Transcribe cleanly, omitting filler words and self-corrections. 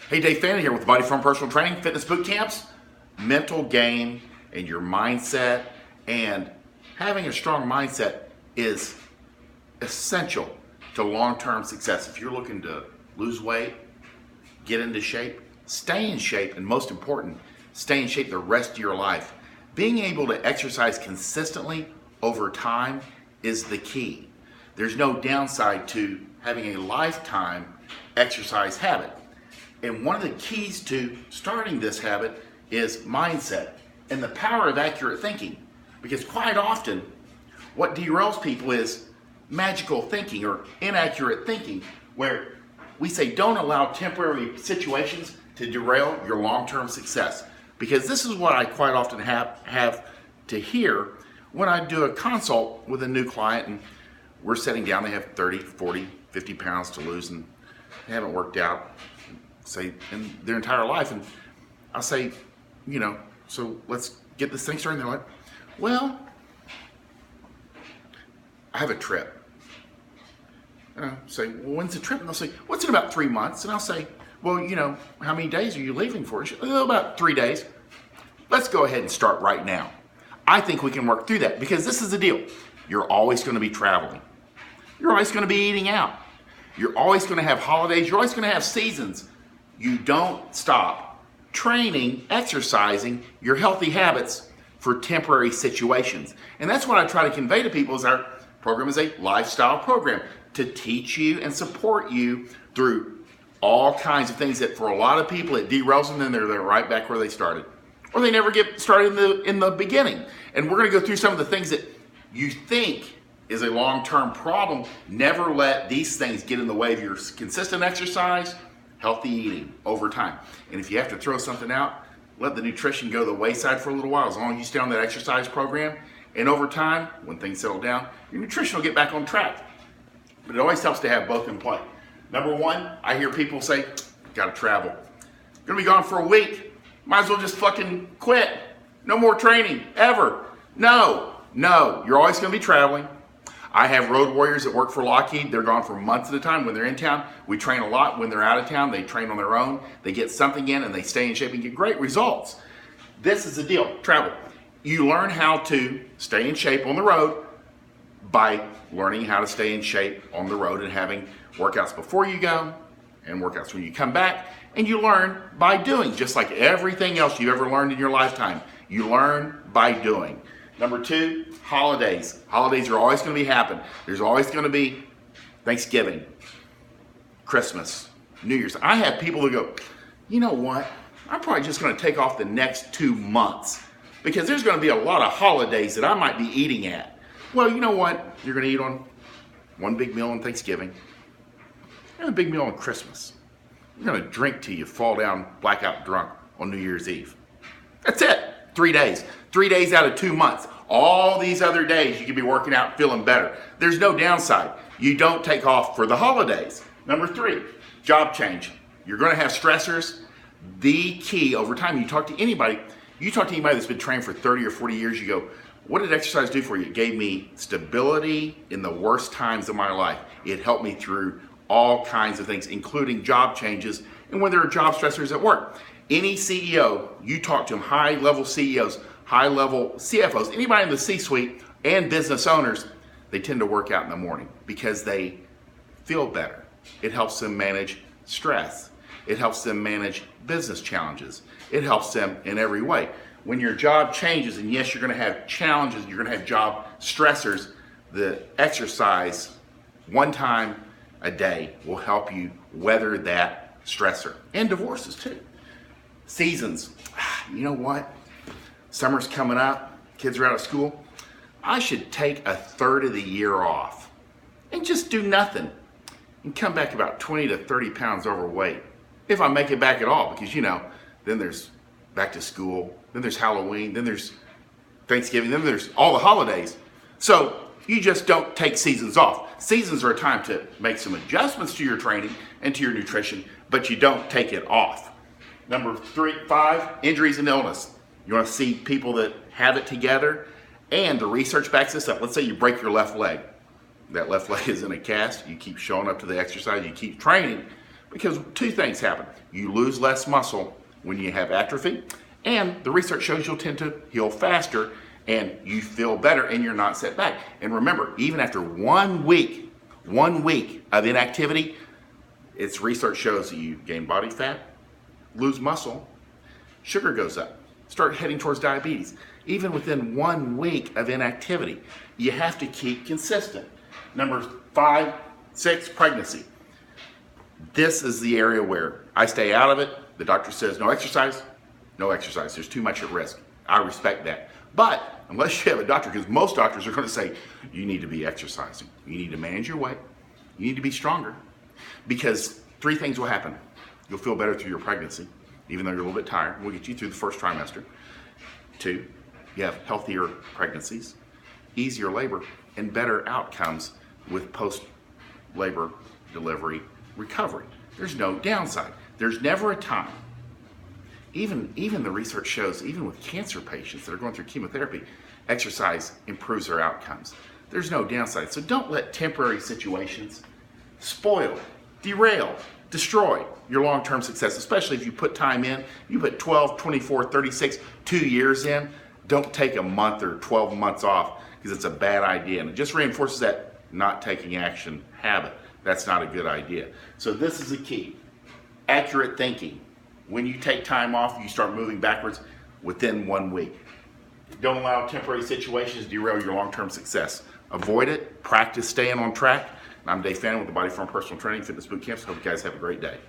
Hey, Dave Fannin here with Body Form Personal Training, Fitness Boot Camps. Mental game and your mindset, and having a strong mindset is essential to long-term success. If you're looking to lose weight, get into shape, stay in shape, and most important, stay in shape the rest of your life. Being able to exercise consistently over time is the key. There's no downside to having a lifetime exercise habit. And one of the keys to starting this habit is mindset and the power of accurate thinking. Because quite often, what derails people is magical thinking or inaccurate thinking, where we say don't allow temporary situations to derail your long-term success. Because this is what I quite often have to hear when I do a consult with a new client and we're sitting down, they have 30, 40, 50 pounds to lose and they haven't worked out, say, in their entire life. And I'll say, so let's get this thing started. And they're like, well, I have a trip. And I say, well, when's the trip? And they'll say, what's in about 3 months? And I'll say, well, how many days are you leaving for? About 3 days. Let's go ahead and start right now. I think we can work through that because this is the deal. You're always going to be traveling. You're always going to be eating out. You're always going to have holidays. You're always going to have seasons. You don't stop training, exercising your healthy habits for temporary situations. And that's what I try to convey to people is our program is a lifestyle program to teach you and support you through all kinds of things that for a lot of people it derails them and they're right back where they started. Or they never get started in the beginning. And we're going to go through some of the things that you think is a long-term problem. Never let these things get in the way of your consistent exercise, healthy eating over time. And if you have to throw something out, let the nutrition go to the wayside for a little while, as long as you stay on that exercise program. And over time, when things settle down, your nutrition will get back on track. But it always helps to have both in play. Number one, I hear people say, gotta travel. Gonna be gone for a week. Might as well just fucking quit. No more training, ever. No, you're always gonna be traveling. I have road warriors that work for Lockheed. They're gone for months at a time. When they're in town, we train a lot. When they're out of town, they train on their own. They get something in and they stay in shape and get great results. This is the deal, travel. You learn how to stay in shape on the road by learning how to stay in shape on the road and having workouts before you go and workouts when you come back. And you learn by doing, just like everything else you've ever learned in your lifetime. You learn by doing. Number two, holidays. Holidays are always going to be happening. There's always going to be Thanksgiving, Christmas, New Year's. I have people who go, you know what? I'm probably just going to take off the next 2 months because there's going to be a lot of holidays that I might be eating at. Well, you know what? You're going to eat on one big meal on Thanksgiving and a big meal on Christmas. You're going to drink till you fall down blackout drunk on New Year's Eve. That's it. 3 days. 3 days out of 2 months. All these other days you could be working out feeling better. There's no downside. You don't take off for the holidays. Number three, job change. You're going to have stressors. The key over time, you talk to anybody that's been trained for 30 or 40 years, you go, what did exercise do for you? It gave me stability in the worst times of my life. It helped me through all kinds of things, including job changes and when there are job stressors at work. Any CEO, you talk to them, high-level CEOs, high-level CFOs, anybody in the C-suite and business owners, they tend to work out in the morning because they feel better. It helps them manage stress. It helps them manage business challenges. It helps them in every way. When your job changes, and yes, you're going to have challenges, you're going to have job stressors, the exercise one time a day will help you weather that stressor. And divorces too. Seasons. You know what? Summer's coming up. Kids are out of school. I should take a third of the year off and just do nothing and come back about 20 to 30 pounds overweight. If I make it back at all, because then there's back to school, then there's Halloween, then there's Thanksgiving, then there's all the holidays. So you just don't take seasons off. Seasons are a time to make some adjustments to your training and to your nutrition, but you don't take it off. Number 5, injuries and illness. You want to see people that have it together, and the research backs this up. Let's say you break your left leg. That left leg is in a cast. You keep showing up to the exercise. You keep training. Because two things happen. You lose less muscle when you have atrophy, and the research shows you'll tend to heal faster and you feel better and you're not set back. And remember, even after 1 week of inactivity, its research shows that you gain body fat, lose muscle, sugar goes up, start heading towards diabetes. Even within 1 week of inactivity, you have to keep consistent. Number 5, 6, pregnancy. This is the area where I stay out of it. The doctor says no exercise, no exercise. There's too much at risk. I respect that. But unless you have a doctor, because most doctors are going to say you need to be exercising, you need to manage your weight, you need to be stronger, because 3 things will happen. You'll feel better through your pregnancy, even though you're a little bit tired. We'll get you through the first trimester. 2, you have healthier pregnancies, easier labor, and better outcomes with post-labor delivery recovery. There's no downside. There's never a time. Even the research shows, even with cancer patients that are going through chemotherapy, exercise improves their outcomes. There's no downside. So don't let temporary situations spoil, derail, destroy your long-term success, especially if you put time in. You put 12, 24, 36, 2 years in. Don't take a month or 12 months off, because it's a bad idea. And it just reinforces that not taking action habit. That's not a good idea. So this is the key. Accurate thinking. When you take time off, you start moving backwards within 1 week. Don't allow temporary situations to derail your long-term success. Avoid it. Practice staying on track. I'm Dave Fannin with the Body Form Personal Training Fitness Boot Camps. Hope you guys have a great day.